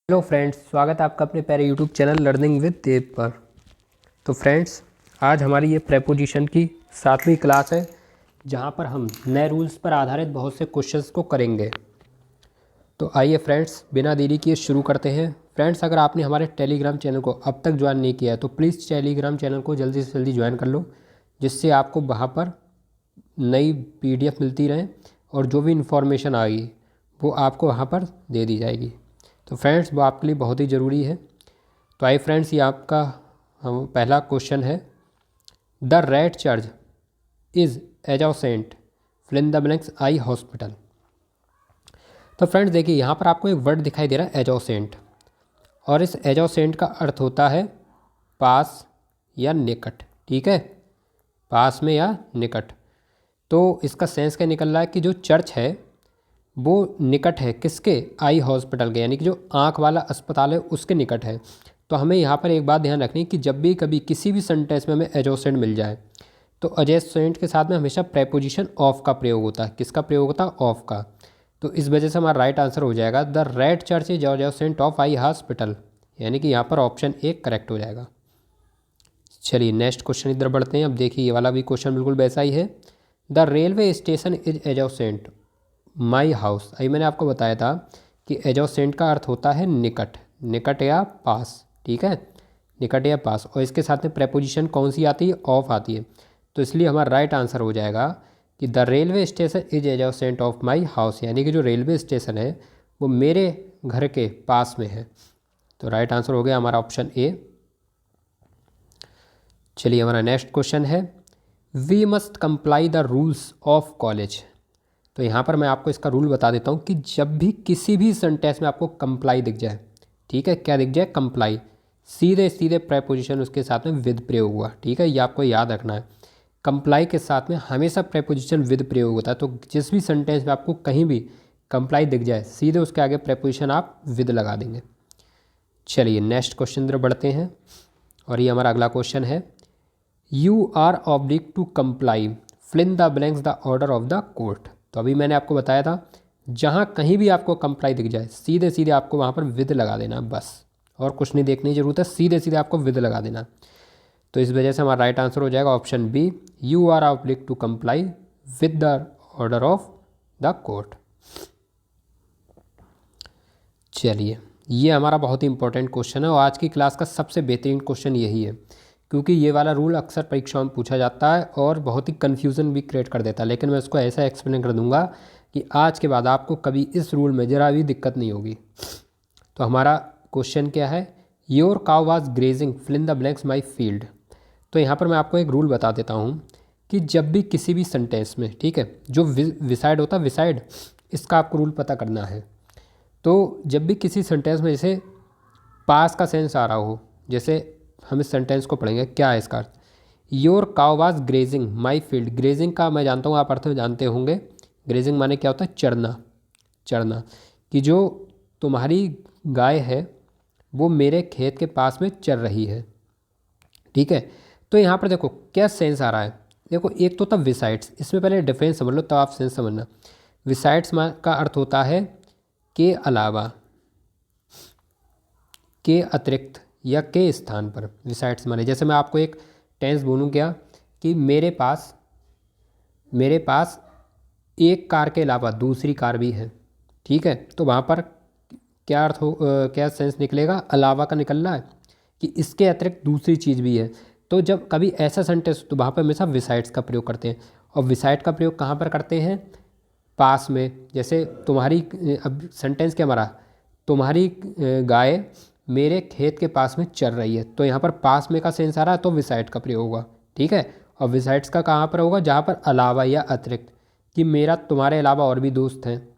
Hello friends, स्वागत है आपका अपने प्यारे यूट्यूब चैनल लर्निंग विद देव पर। तो फ्रेंड्स, आज हमारी ये प्रेपोजिशन की 7वीं क्लास है, जहां पर हम नए रूल्स पर आधारित बहुत से क्वेश्चंस को करेंगे। तो आइए फ्रेंड्स, बिना देरी किए शुरू करते हैं। फ्रेंड्स, अगर आपने हमारे टेलीग्राम चैनल को अब तक ज्वाइन नहीं किया है तो प्लीज़ टेलीग्राम चैनल को जल्दी से जल्दी ज्वाइन कर लो, जिससे आपको वहाँ पर नई PDF मिलती रहे और जो भी इंफॉर्मेशन आएगी वो आपको वहाँ पर दे दी जाएगी। तो फ्रेंड्स, वो आपके लिए बहुत ही ज़रूरी है। तो आइए फ्रेंड्स, ये आपका पहला क्वेश्चन है। The red church is adjacent fill in the blanks I hospital. तो फ्रेंड्स देखिए, यहाँ पर आपको एक वर्ड दिखाई दे रहा है एडजेसेंट, और इस एडजेसेंट का अर्थ होता है पास या निकट। ठीक है, पास में या निकट। तो इसका सेंस क्या निकल रहा है कि जो चर्च है वो निकट है किसके, आई हॉस्पिटल के, यानी कि जो आँख वाला अस्पताल है उसके निकट है। तो हमें यहाँ पर एक बात ध्यान रखनी कि जब भी कभी किसी भी सेंटेंस में हमें एडजेसेंट मिल जाए तो एडजेसेंट के साथ में हमेशा प्रेपोजिशन ऑफ का प्रयोग होता है। किसका प्रयोग होता है? ऑफ का। तो इस वजह से हमारा राइट आंसर हो जाएगा the red church is adjacent of eye hospital, यानी कि यहाँ पर ऑप्शन ए करेक्ट हो जाएगा। चलिए नेक्स्ट क्वेश्चन इधर बढ़ते हैं। अब देखिए, ये वाला भी क्वेश्चन बिल्कुल वैसा ही है। The railway station is adjacent my house. अभी मैंने आपको बताया था कि एडजेसेंट का अर्थ होता है निकट, निकट या पास। ठीक है, निकट या पास, और इसके साथ में प्रेपोजिशन कौन सी आती है? ऑफ आती है। तो इसलिए हमारा राइट आंसर हो जाएगा कि the railway station is adjacent of my house, यानी कि जो रेलवे स्टेशन है वो मेरे घर के पास में है। तो राइट आंसर हो गया हमारा ऑप्शन ए। चलिए हमारा नेक्स्ट क्वेश्चन है। We must comply the rules of college. तो यहाँ पर मैं आपको इसका रूल बता देता हूँ कि जब भी किसी भी सेंटेंस में आपको कंप्लाई दिख जाए, ठीक है, क्या दिख जाए? कंप्लाई, सीधे सीधे प्रेपोजिशन उसके साथ में विद प्रयोग हुआ। ठीक है, ये आपको याद रखना है। कंप्लाई के साथ में हमेशा प्रेपोजिशन विद प्रयोग होता है। तो जिस भी सेंटेंस में आपको कहीं भी कंप्लाई दिख जाए, सीधे उसके आगे प्रेपोजिशन आप विद लगा देंगे। चलिए नेक्स्ट क्वेश्चन तरफ बढ़ते हैं, और ये हमारा अगला क्वेश्चन है। You are oblige to comply fill in the blanks the order of the court. तो अभी मैंने आपको बताया था, जहाँ कहीं भी आपको कंप्लाई दिख जाए सीधे सीधे आपको वहाँ पर विद लगा देना, बस, और कुछ नहीं देखने की जरूरत है, सीधे सीधे आपको विद लगा देना। तो इस वजह से हमारा राइट आंसर हो जाएगा option B, you are oblige to comply with the order of the court. चलिए, ये हमारा बहुत ही इंपॉर्टेंट क्वेश्चन है और आज की क्लास का सबसे बेहतरीन क्वेश्चन यही है, क्योंकि ये वाला रूल अक्सर परीक्षाओं में पूछा जाता है और बहुत ही कन्फ्यूज़न भी क्रिएट कर देता है। लेकिन मैं इसको ऐसा एक्सप्लेन कर दूंगा कि आज के बाद आपको कभी इस रूल में ज़रा भी दिक्कत नहीं होगी। तो हमारा क्वेश्चन क्या है? Your cow was grazing fill in the blanks my field. तो यहाँ पर मैं आपको एक रूल बता देता हूँ कि जब भी किसी भी सेंटेंस में, ठीक है, जो विसाइड होता है, विसाइड, इसका आपको रूल पता करना है। तो जब भी किसी सेंटेंस में जैसे पास का सेंस आ रहा हो, जैसे हम इस सेंटेंस को पढ़ेंगे, क्या है इसका अर्थ? Your cow was grazing my field. Grazing का मैं जानता हूँ आप अर्थ जानते होंगे। ग्रेजिंग माने क्या होता है? चरना, चरना, कि जो तुम्हारी गाय है वो मेरे खेत के पास में चर रही है। ठीक है, तो यहाँ पर देखो क्या सेंस आ रहा है। देखो, एक तो था विसाइड्स, इसमें पहले डिफरेंस समझ लो तब आप सेंस समझना। विसाइड्स का अर्थ होता है के अलावा, के अतिरिक्त या के स्थान पर। विसाइड्स माने, जैसे मैं आपको एक टेंस बोलूँ क्या, कि मेरे पास एक कार के अलावा दूसरी कार भी है। ठीक है, तो वहाँ पर क्या अर्थ हो, क्या सेंस निकलेगा? अलावा का निकल रहा है कि इसके अतिरिक्त दूसरी चीज़ भी है। तो जब कभी ऐसा सेंटेंस, तो वहाँ पर हमेशा विसाइड्स का प्रयोग करते हैं। और विसाइड का प्रयोग कहाँ पर करते हैं? पास में। जैसे तुम्हारी, अब सेंटेंस क्या हमारा, तुम्हारी गाय मेरे खेत के पास में चल रही है, तो यहाँ पर पास में का सेंस आ रहा है तो विसाइड का प्रयोग होगा। ठीक है, और विसाइड्स का कहाँ पर होगा? जहाँ पर अलावा या अतिरिक्त, कि मेरा तुम्हारे अलावा और भी दोस्त हैं,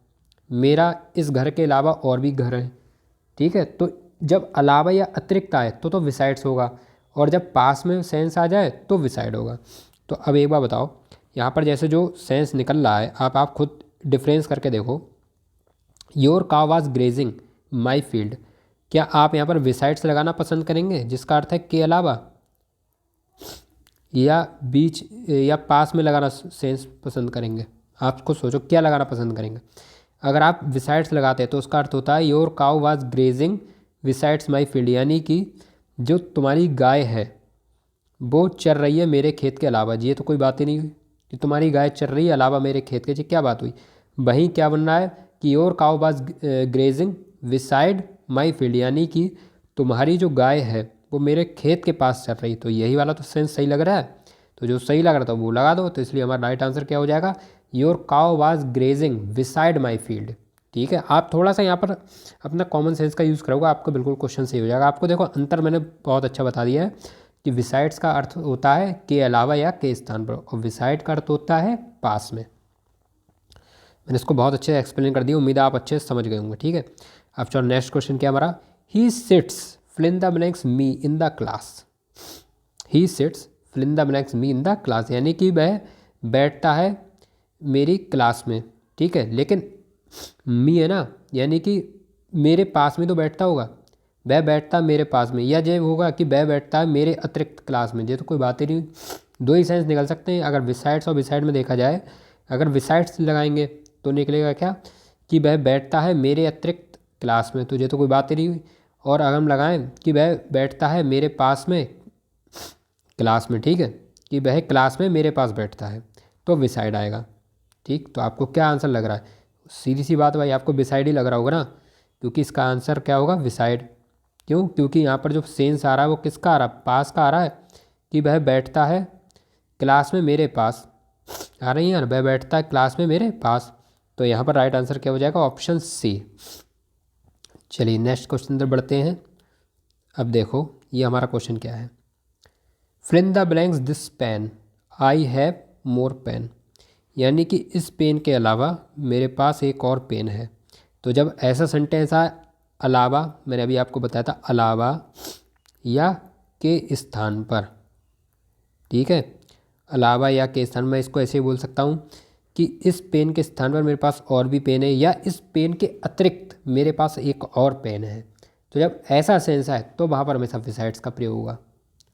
मेरा इस घर के अलावा और भी घर हैं। ठीक है, तो जब अलावा या अतिरिक्त आए तो विसाइड्स होगा, और जब पास में सेंस आ जाए तो विसाइड होगा। तो अब एक बार बताओ, यहाँ पर जैसे जो सेंस निकल रहा है आप खुद डिफरेंस करके देखो। योर काव वाज ग्रेजिंग माई फील्ड, क्या आप यहाँ पर विसाइड्स लगाना पसंद करेंगे जिसका अर्थ है के अलावा, या बीच या पास में लगाना सेंस पसंद करेंगे? आपको सोचो क्या लगाना पसंद करेंगे। अगर आप विसाइड्स लगाते हैं तो उसका अर्थ होता है your cow was grazing besides my field, यानी कि जो तुम्हारी गाय है वो चर रही है मेरे खेत के अलावा। जी ये तो कोई बात ही नहीं हुई कि तुम्हारी गाय चर रही है अलावा मेरे खेत के। जी क्या बात हुई। वहीं क्या बन रहा है कि your cow was grazing beside my field, यानी कि तुम्हारी जो गाय है वो मेरे खेत के पास चल रही। तो यही वाला तो सेंस सही लग रहा है, तो जो सही लग रहा था वो लगा दो। तो इसलिए हमारा राइट आंसर क्या हो जाएगा, your cow was grazing beside my field. ठीक है, आप थोड़ा सा यहाँ पर अपना कॉमन सेंस का यूज़ करोगे, आपको बिल्कुल क्वेश्चन सही हो जाएगा। आपको देखो अंतर मैंने बहुत अच्छा बता दिया है कि विसाइड्स का अर्थ होता है के अलावा या के स्थान पर, और विसाइड का अर्थ होता है पास में। मैंने इसको बहुत अच्छे से एक्सप्लेन कर दिया, उम्मीद है आप अच्छे से समझ गए होंगे। ठीक है, अब चलो नेक्स्ट क्वेश्चन क्या हमारा, he sits fill in the blanks me in the class. He sits fill in the blanks me in the class, यानी कि वह बैठता है मेरी क्लास में। ठीक है, लेकिन मी है ना, यानी कि मेरे पास में तो बैठता होगा, वह बैठता मेरे पास में, या ये होगा कि वह बैठता है मेरे अतिरिक्त क्लास में। ये तो कोई बात ही नहीं। दो ही सेंस निकल सकते हैं अगर विसाइड्स और विसाइड में देखा जाए। अगर विसाइड्स लगाएंगे तो निकलेगा क्या कि वह बैठता है मेरे अतिरिक्त क्लास में, तो ये तो कोई बात ही नहीं हुई। और अगर हम लगाएं कि वह बैठता है मेरे पास में क्लास में, ठीक है, कि वह क्लास में मेरे पास बैठता है, तो विसाइड आएगा। ठीक, तो आपको क्या आंसर लग रहा है, सीधी सी बात भाई आपको विसाइड ही लग रहा होगा ना, क्योंकि इसका आंसर क्या होगा विसाइड। क्यों, क्योंकि यहाँ पर जो सेंस आ रहा है वो किसका आ रहा है, पास का आ रहा है, कि वह बैठता है क्लास में मेरे पास। आ रही है ना, वह बैठता है क्लास में मेरे पास। तो यहाँ पर राइट आंसर क्या हो जाएगा, ऑप्शन सी। चलिए नेक्स्ट क्वेश्चन अंदर बढ़ते हैं। अब देखो ये हमारा क्वेश्चन क्या है, fill in the blanks this pen, I have more pen, यानी कि इस पेन के अलावा मेरे पास एक और पेन है। तो जब ऐसा सेंटेंस आए अलावा, मैंने अभी आपको बताया था अलावा या के स्थान पर, ठीक है, अलावा या के स्थान, मैं इसको ऐसे ही बोल सकता हूँ कि इस पेन के स्थान पर मेरे पास और भी पेन है, या इस पेन के अतिरिक्त मेरे पास एक और पेन है। तो जब ऐसा सेंस आए तो वहाँ पर हमेशा विसाइड्स का प्रयोग होगा।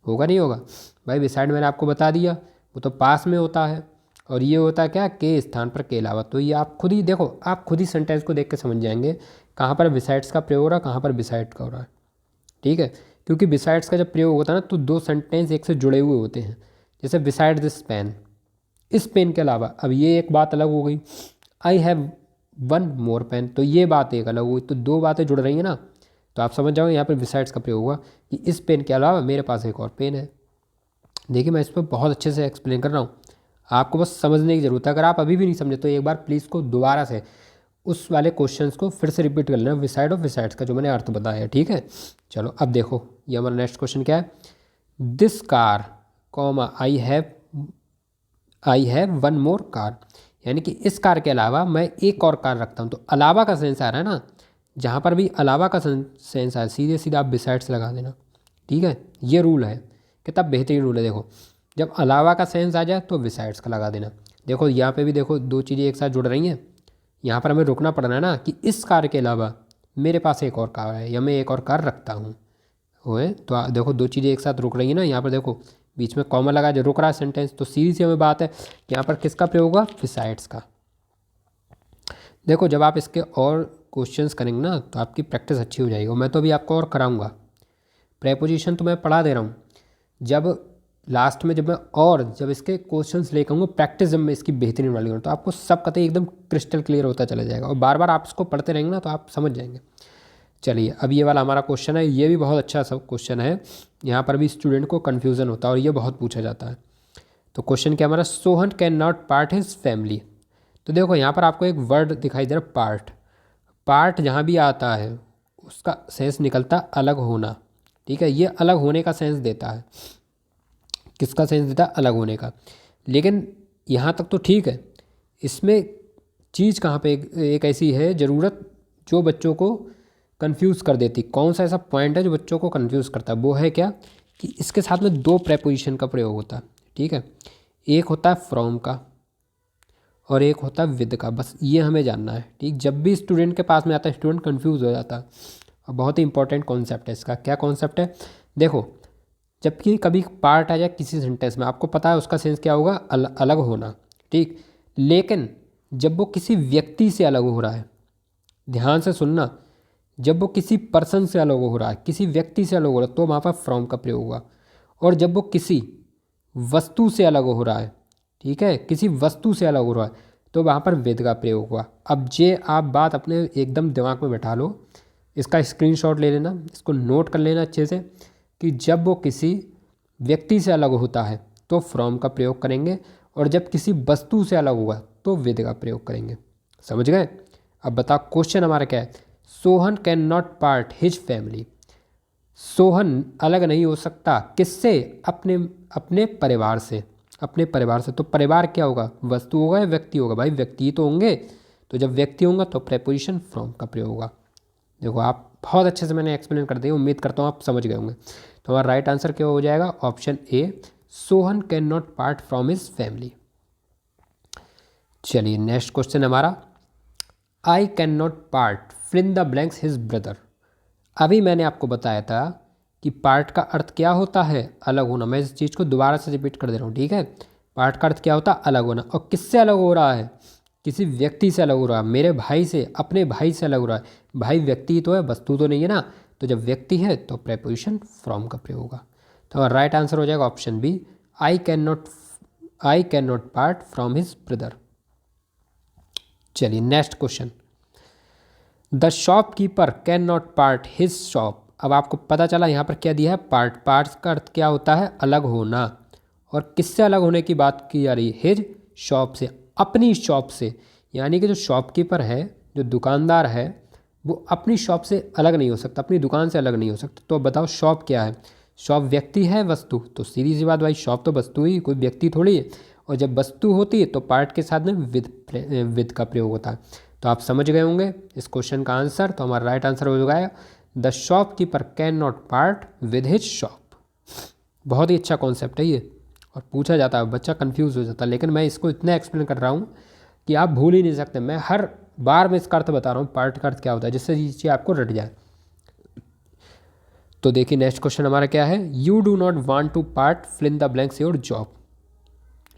होगा नहीं होगा भाई, विसाइड मैंने आपको बता दिया वो तो पास में होता है, और ये होता है क्या, के स्थान पर के अलावा। तो ये आप खुद ही देखो, आप खुद ही सेंटेंस को देख के समझ जाएंगे कहाँ पर विसाइड्स का प्रयोग हो रहा है, कहाँ पर विसाइड का हो रहा है। ठीक है, क्योंकि विसाइड्स का जब प्रयोग होता है ना तो दो सेंटेंस एक से जुड़े हुए होते हैं। जैसे विसाइड दिस पेन, इस पेन के अलावा, अब ये एक बात अलग हो गई, I have one more pen, तो ये बात एक अलग हुई, तो दो बातें जुड़ रही हैं ना, तो आप समझ जाओगे यहाँ पर विसाइड्स का प्रयोग हुआ कि इस पेन के अलावा मेरे पास एक और पेन है। देखिए मैं इस पर बहुत अच्छे से एक्सप्लेन कर रहा हूँ, आपको बस समझने की ज़रूरत है। अगर आप अभी भी नहीं समझे तो एक बार प्लीज़ को दोबारा से उस वाले क्वेश्चंस को फिर से रिपीट कर लेना, विसाइड और विसाइड्स का जो मैंने अर्थ बताया है। ठीक है, चलो अब देखो ये हमारा नेक्स्ट क्वेश्चन क्या है, this car comma I have one more car, यानी कि इस कार के अलावा मैं एक और कार रखता हूँ। तो अलावा का सेंस आ रहा है ना, जहाँ पर भी अलावा का सेंस आए सीधे सीधे आप विसाइड्स लगा देना। ठीक है, ये रूल है, कितना बेहतरीन रूल है। देखो जब अलावा का सेंस आ जाए तो विसाइड्स का लगा देना। देखो यहाँ पे भी देखो दो चीज़ें एक साथ जुड़ रही हैं, यहाँ पर हमें रुकना पड़ रहा है ना कि इस कार के अलावा मेरे पास एक और कार है या मैं एक और कार रखता हूँ। हुए तो देखो दो चीज़ें एक साथ रुक रही हैं ना, यहाँ पर देखो बीच में कॉमा लगा जो रुक रहा है सेंटेंस, तो सीधी सी हमें बात है कि यहाँ पर किसका प्रयोग होगा, विसाइड्स का। देखो जब आप इसके और क्वेश्चंस करेंगे ना तो आपकी प्रैक्टिस अच्छी हो जाएगी। मैं तो अभी आपको और कराऊंगा, प्रेपोजिशन तो मैं पढ़ा दे रहा हूँ, जब लास्ट में जब इसके क्वेश्चंस लेकर आऊँगा, प्रैक्टिस जब मैं इसकी बेहतरीन वाली करूँ तो आपको सब कतई एकदम क्रिस्टल क्लियर होता चला जाएगा, और बार बार आप इसको पढ़ते रहेंगे ना तो आप समझ जाएंगे। चलिए अब ये वाला हमारा क्वेश्चन है, ये भी बहुत अच्छा सब क्वेश्चन है, यहाँ पर भी स्टूडेंट को कन्फ्यूज़न होता है और ये बहुत पूछा जाता है। तो क्वेश्चन क्या हमारा, Sohan can not part his family. तो देखो यहाँ पर आपको एक वर्ड दिखाई दे रहा है पार्ट, पार्ट जहाँ भी आता है उसका सेंस निकलता अलग होना। ठीक है, ये अलग होने का सेंस देता है, किसका सेंस देता है, अलग होने का। लेकिन यहाँ तक तो ठीक है, इसमें चीज़ कहाँ पे एक ऐसी है ज़रूरत जो बच्चों को कंफ्यूज कर देती। कौन सा ऐसा पॉइंट है जो बच्चों को कंफ्यूज करता है, वो है क्या कि इसके साथ में दो प्रेपोजिशन का प्रयोग होता है। ठीक है, एक होता है फ्रॉम का और एक होता है विद का, बस ये हमें जानना है। ठीक, जब भी स्टूडेंट के पास में आता है स्टूडेंट कंफ्यूज हो जाता है, और बहुत ही इंपॉर्टेंट कॉन्सेप्ट है इसका। क्या कॉन्सेप्ट है, देखो जबकि कभी पार्ट आ जाए किसी सेंटेंस में, आपको पता है उसका सेंस क्या होगा, अलग होना। ठीक, लेकिन जब वो किसी व्यक्ति से अलग हो रहा है, ध्यान से सुनना, जब वो किसी पर्सन से अलग हो रहा है, किसी व्यक्ति से अलग हो रहा है, तो वहाँ पर फ्रॉम का प्रयोग होगा। और जब वो किसी वस्तु से अलग हो रहा है, ठीक है, किसी वस्तु से अलग हो रहा है, तो वहाँ पर विद का प्रयोग हुआ। अब ये आप बात अपने एकदम दिमाग में बैठा लो, इसका स्क्रीनशॉट ले लेना, इसको नोट कर लेना अच्छे से कि जब वो किसी व्यक्ति से अलग होता है तो फ्रॉम का प्रयोग करेंगे, और जब किसी वस्तु से अलग हुआ तो विद का प्रयोग करेंगे। समझ गए? अब बताओ क्वेश्चन हमारा क्या है। Sohan can not part his family. Sohan अलग नहीं हो सकता किससे? अपने अपने परिवार से, अपने परिवार से। तो परिवार क्या होगा? वस्तु होगा या व्यक्ति होगा? भाई व्यक्ति ही तो होंगे। तो जब व्यक्ति होगा तो प्रेपोजिशन फ्रॉम का प्रयोग होगा। देखो आप बहुत अच्छे से मैंने एक्सप्लेन कर दिया, उम्मीद करता हूँ आप समझ गए होंगे। तो हमारा राइट आंसर क्या हो जाएगा? Option A, Sohan can not part from his family. चलिए नेक्स्ट क्वेश्चन हमारा, I can not part fill in the blanks his brother. अभी मैंने आपको बताया था कि पार्ट का अर्थ क्या होता है? अलग होना। मैं इस चीज़ को दोबारा से रिपीट कर दे रहा हूँ, ठीक है। पार्ट का अर्थ क्या होता है? अलग होना। और किससे अलग हो रहा है? किसी व्यक्ति से अलग हो रहा है। मेरे भाई से, अपने भाई से अलग हो रहा है। भाई व्यक्ति तो है, वस्तु तो नहीं है ना। तो जब व्यक्ति है तो प्रेपोजिशन फ्रॉम का प्रयोग होगा। तो हमारा राइट आंसर हो जाएगा option B, I can not part from his brother. चलिए next question, the shopkeeper can not part his shop. अब आपको पता चला यहाँ पर क्या दिया है? पार्ट। पार्ट का अर्थ क्या होता है? अलग होना। और किससे अलग होने की बात की जा रही है? हिज शॉप से, अपनी शॉप से। यानी कि जो शॉपकीपर है, जो दुकानदार है, वो अपनी शॉप से अलग नहीं हो सकता, अपनी दुकान से अलग नहीं हो सकता। तो बताओ शॉप क्या है? शॉप व्यक्ति है, वस्तु? तो सीधी सी बात भाई, शॉप तो वस्तु ही, कोई व्यक्ति थोड़ी है। और जब वस्तु होती है तो पार्ट के साथ में विद का प्रयोग होता है। तो आप समझ गए होंगे इस क्वेश्चन का आंसर। तो हमारा राइट आंसर हो जाएगा the shopkeeper can not part with his shop. बहुत ही अच्छा कॉन्सेप्ट है ये, और पूछा जाता है, बच्चा कंफ्यूज हो जाता है, लेकिन मैं इसको इतना एक्सप्लेन कर रहा हूँ कि आप भूल ही नहीं सकते। मैं हर बार में इसका अर्थ बता रहा हूँ, पार्ट का अर्थ क्या होता है, जिससे ये चीज़ आपको रट जाए। तो देखिए नेक्स्ट क्वेश्चन हमारा क्या है, you do not want to part fill in the blanks your job.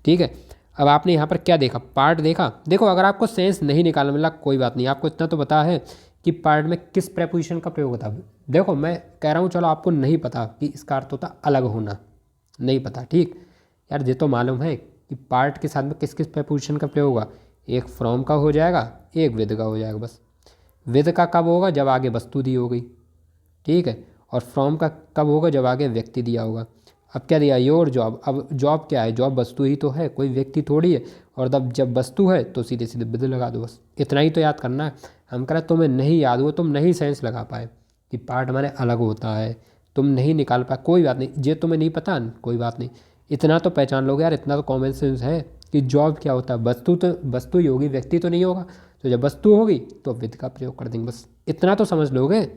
ठीक है, अब आपने यहाँ पर क्या देखा? पार्ट देखा। देखो अगर आपको सेंस नहीं निकालना मिला कोई बात नहीं, आपको इतना तो पता है कि पार्ट में किस प्रेपोजिशन का प्रयोग होता है। देखो मैं कह रहा हूँ, चलो आपको नहीं पता कि इसका अर्थ होता अलग होना, नहीं पता, ठीक यार, ये तो मालूम है कि पार्ट के साथ में किस किस प्रेपोजिशन का प्रयोग होगा। एक फ्रॉम का हो जाएगा, एक विद का हो जाएगा। बस विद का कब होगा? जब आगे वस्तु दी होगी, ठीक है। और फ्रॉम का कब होगा? जब आगे व्यक्ति दिया होगा। अब क्या दिया? Your job. अब जॉब क्या है? जॉब वस्तु ही तो है, कोई व्यक्ति थोड़ी है। और तब जब वस्तु है तो सीधे सीधे विद लगा दो, बस इतना ही तो याद करना है। हम कह रहे तुम्हें नहीं याद हुआ, तुम नहीं सेंस लगा पाए कि पार्ट हमारे अलग होता है, तुम नहीं निकाल पाए, कोई बात नहीं। ये तुम्हें नहीं पता, कोई बात नहीं, इतना तो पहचान लोगे यार, इतना तो कॉमन सेंस है कि जॉब क्या होता है? वस्तु तो वस्तु ही होगी, व्यक्ति तो नहीं होगा। तो जब वस्तु होगी तो विद का प्रयोग कर देंगे, बस इतना तो समझ लोगे।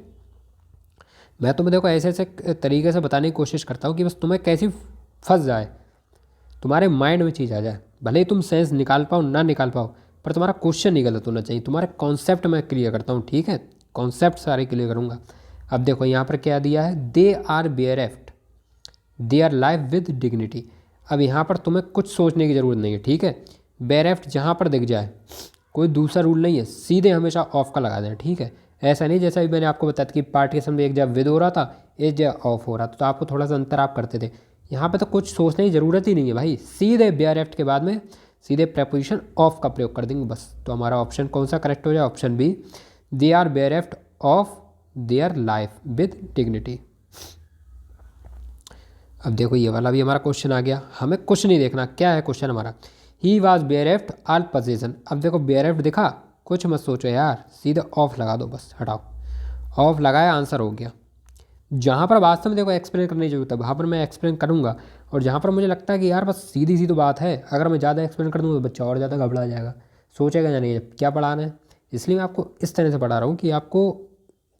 मैं तुम्हें देखो ऐसे ऐसे तरीके से बताने की कोशिश करता हूँ कि बस तुम्हें कैसे फंस जाए, तुम्हारे माइंड में चीज़ आ जाए। भले ही तुम सेंस निकाल पाओ ना निकाल पाओ, पर तुम्हारा क्वेश्चन नहीं गलत होना चाहिए। तुम्हारे कॉन्सेप्ट मैं क्लियर करता हूँ, ठीक है, कॉन्सेप्ट सारे क्लियर करूँगा। अब देखो यहाँ पर क्या दिया है, they are bereft their life with dignity. अब यहाँ पर तुम्हें कुछ सोचने की ज़रूरत नहीं है, ठीक है। बेयरएफ्ट जहाँ पर दिख जाए, कोई दूसरा रूल नहीं है, सीधे हमेशा ऑफ का लगा देना, ठीक है। ऐसा नहीं जैसा भी मैंने आपको बताया था कि पार्ट के समय एक जगह विद हो रहा था, एक जगह ऑफ हो रहा था, तो आपको थोड़ा सा अंतर आप करते थे। यहाँ पे तो कुछ सोचने की ज़रूरत ही नहीं है भाई, सीधे बेयरएफ्ट के बाद में सीधे प्रेपोजिशन ऑफ का प्रयोग कर देंगे बस। तो हमारा ऑप्शन कौन सा करेक्ट हो जाए? Option B, they are bereft of their life with dignity. अब देखो ये वाला भी हमारा क्वेश्चन आ गया, हमें कुछ नहीं देखना, क्या है क्वेश्चन हमारा, ही वॉज बेयरएफ्ट ऑल पोजेशन। अब देखो बेयरएफ्ट दिखा, कुछ मत सोचो यार, सीधे ऑफ लगा दो, बस हटाओ, ऑफ लगाया, आंसर हो गया। जहाँ पर वास्तव में देखो एक्सप्लेन करने की जरूरत है वहाँ पर मैं एक्सप्लेन करूँगा, और जहाँ पर मुझे लगता है कि यार बस सीधी सी तो बात है, अगर मैं ज़्यादा एक्सप्लेन कर दूँगा तो बच्चा और ज़्यादा घबरा जाएगा, सोचेगा या नहीं क्या पढ़ाना है। इसलिए मैं आपको इस तरह से पढ़ा रहा हूँ कि आपको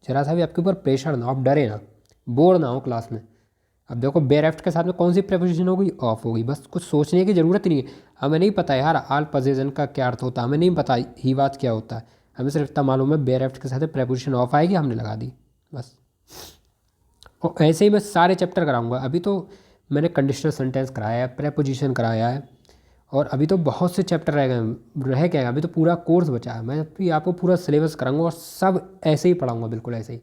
जरा सा भी आपके ऊपर प्रेशर ना, आप डरे ना, बोर ना हो क्लास में। अब देखो बेयरएफ्ट के साथ में कौन सी प्रेपोजिशन होगी? ऑफ होगी, बस कुछ सोचने की ज़रूरत ही नहीं है। हमें नहीं पता यार आल पोजेशन का क्या अर्थ होता है, हमें नहीं पता ही बात क्या होता है, हमें सिर्फ इतना मालूम है बेयरएफ्ट के साथ प्रेपोजिशन ऑफ आएगी, हमने लगा दी बस। और ऐसे ही मैं सारे चैप्टर कराऊंगा। अभी तो मैंने कंडीशनल सेंटेंस कराया है, प्रेपोजिशन कराया है, और अभी तो बहुत से चैप्टर रह गए, अभी तो पूरा कोर्स बचा है। मैं भी आपको पूरा सिलेबस कराऊंगा और सब ऐसे ही पढ़ाऊंगा, बिल्कुल ऐसे ही,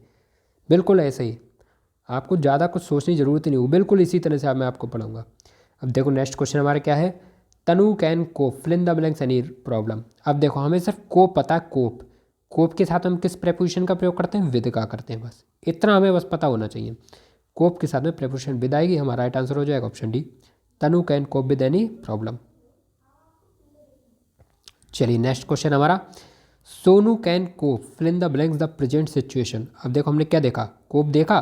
बिल्कुल ऐसे ही। आपको ज़्यादा कुछ सोचने की ज़रूरत ही नहीं हो, बिल्कुल इसी तरह से मैं आपको पढ़ाऊंगा। अब देखो नेक्स्ट क्वेश्चन हमारा क्या है, Tanu can cope fill in the blanks any problem. अब देखो हमें सिर्फ कोप पता है, कोप, कोप के साथ हम किस प्रेपोजिशन का प्रयोग करते हैं, विद का करते हैं, बस इतना हमें बस पता होना चाहिए। कोप के साथ में प्रेपोजिशन विद आएगी, हमारा राइट आंसर हो जाएगा option D, Tanu can cope with any problem. चलिए नेक्स्ट क्वेश्चन हमारा, Sonu can cope fill in the blanks the present situation. अब देखो हमने क्या देखा, कोप देखा,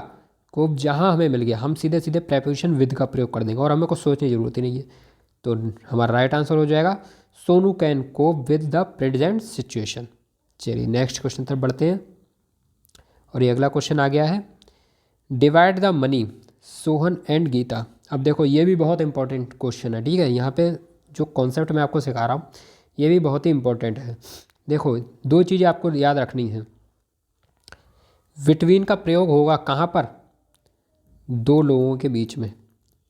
कोप जहाँ हमें मिल गया हम सीधे सीधे प्रेपोजिशन विद का प्रयोग कर देंगे और हमें कुछ सोचने की जरूरत ही नहीं है। तो हमारा राइट आंसर हो जाएगा Sonu can cope with the present situation. चलिए नेक्स्ट क्वेश्चन तरफ बढ़ते हैं और ये अगला क्वेश्चन आ गया है, divide the money Sohan and Gita. अब देखो ये भी बहुत इंपॉर्टेंट क्वेश्चन है, ठीक है। यहाँ पे जो कॉन्सेप्ट मैं आपको सिखा रहा हूँ ये भी बहुत ही इंपॉर्टेंट है। देखो दो चीज़ें आपको याद रखनी है, बिटवीन का प्रयोग होगा कहाँ पर, दो लोगों के बीच में,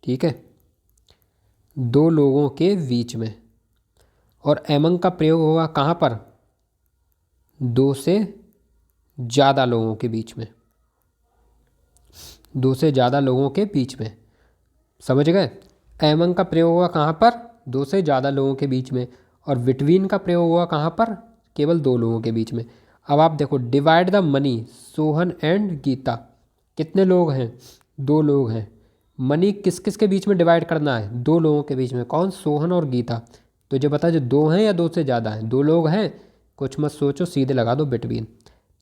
ठीक है, दो लोगों के बीच में। और एमंग का प्रयोग होगा कहाँ पर, दो से ज़्यादा लोगों के बीच में, दो से ज़्यादा लोगों के बीच में, समझ गए। एमंग का प्रयोग होगा कहाँ पर, दो से ज़्यादा लोगों के बीच में, और बिटवीन का प्रयोग होगा कहाँ पर, केवल दो लोगों के बीच में। अब आप देखो, divide the money Sohan and Gita, कितने लोग हैं, दो लोग हैं। मनी किस किस के बीच में डिवाइड करना है, दो लोगों के बीच में, कौन, सोहन और गीता। तो जो बता, जो दो हैं या दो से ज़्यादा हैं, दो लोग हैं, कुछ मत सोचो, सीधे लगा दो बिटवीन।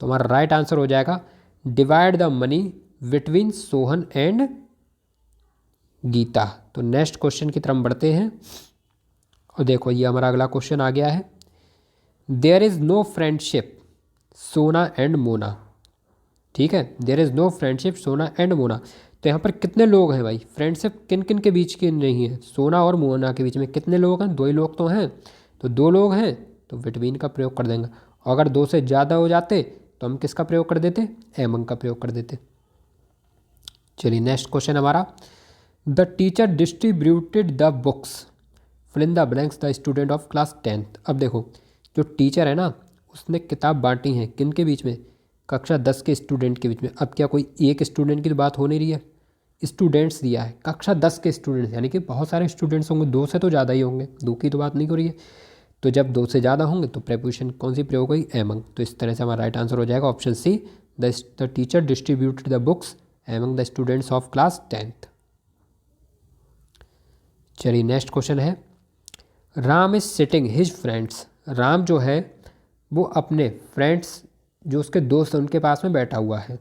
तो हमारा राइट आंसर हो जाएगा divide the money between Sohan and Gita. तो नेक्स्ट क्वेश्चन की तरफ बढ़ते हैं और देखो ये हमारा अगला क्वेश्चन आ गया है, देयर इज़ नो फ्रेंडशिप सोना एंड मोना, ठीक है, देयर इज़ नो फ्रेंडशिप सोना एंड मोना। तो यहाँ पर कितने लोग हैं भाई, फ्रेंडशिप किन किन के बीच की नहीं है, सोना और मोना के बीच में कितने लोग हैं, दो ही लोग तो हैं। तो दो लोग हैं तो बिटवीन का प्रयोग कर देंगे, और अगर दो से ज़्यादा हो जाते तो हम किसका प्रयोग कर देते, एमंग का प्रयोग कर देते। चलिए नेक्स्ट क्वेश्चन हमारा, the teacher distributed the books fill in the blanks the student of class 10th। अब देखो जो टीचर है ना उसने किताब बांटी हैं किन के बीच में, कक्षा 10 के स्टूडेंट के बीच में। अब क्या कोई एक स्टूडेंट की तो बात हो नहीं रही है, स्टूडेंट्स दिया है, कक्षा 10 के स्टूडेंट्स, यानी कि बहुत सारे स्टूडेंट्स होंगे, दो से तो ज़्यादा ही होंगे, दो की तो बात नहीं हो रही है। तो जब दो से ज़्यादा होंगे तो प्रेपोजिशन कौन सी प्रयोग होगी, एमंग। तो इस तरह से हमारा राइट आंसर हो जाएगा option C, the teacher distributed the books among the students of class 10th। चलिए नेक्स्ट क्वेश्चन है, Ram is sitting his friends. Ram जो है वो अपने फ्रेंड्स जो उसके दोस्त हैं उनके पास में बैठा हुआ है,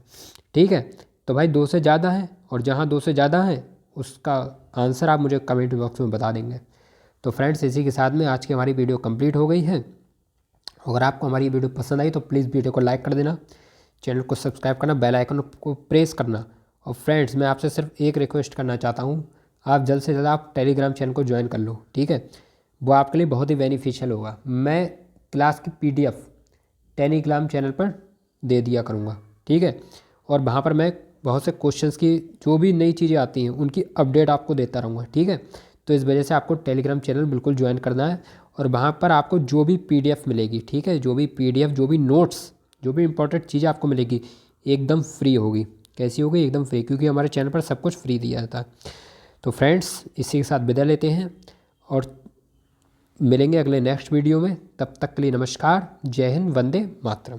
ठीक है। तो भाई दो से ज़्यादा है, और जहाँ दो से ज़्यादा है उसका आंसर आप मुझे कमेंट बॉक्स में बता देंगे। तो फ्रेंड्स इसी के साथ में आज की हमारी वीडियो कंप्लीट हो गई है। अगर आपको हमारी वीडियो पसंद आई तो प्लीज़ वीडियो को लाइक कर देना, चैनल को सब्सक्राइब करना, बेल आइकन को प्रेस करना। और फ्रेंड्स मैं आपसे सिर्फ एक रिक्वेस्ट करना चाहता हूँ, आप जल्द से जल्द आप टेलीग्राम चैनल को ज्वाइन कर लो, ठीक है। वो आपके लिए बहुत ही बेनिफिशियल होगा। मैं क्लास की PDF टेलीग्राम चैनल पर दे दिया करूँगा, ठीक है। और वहाँ पर मैं बहुत से क्वेश्चंस की जो भी नई चीज़ें आती हैं उनकी अपडेट आपको देता रहूँगा, ठीक है। तो इस वजह से आपको टेलीग्राम चैनल बिल्कुल ज्वाइन करना है, और वहाँ पर आपको जो भी PDF मिलेगी, ठीक है, जो भी PDF, जो भी नोट्स, जो भी इंपॉर्टेंट चीज़ें आपको मिलेगी एकदम फ्री होगी। कैसी होगी, एकदम फ्री, क्योंकि हमारे चैनल पर सब कुछ फ्री दिया जाता है। तो फ्रेंड्स इसी के साथ विदा लेते हैं और मिलेंगे अगले नेक्स्ट वीडियो में। तब तक के लिए नमस्कार, जय हिंद, वंदे मातरम।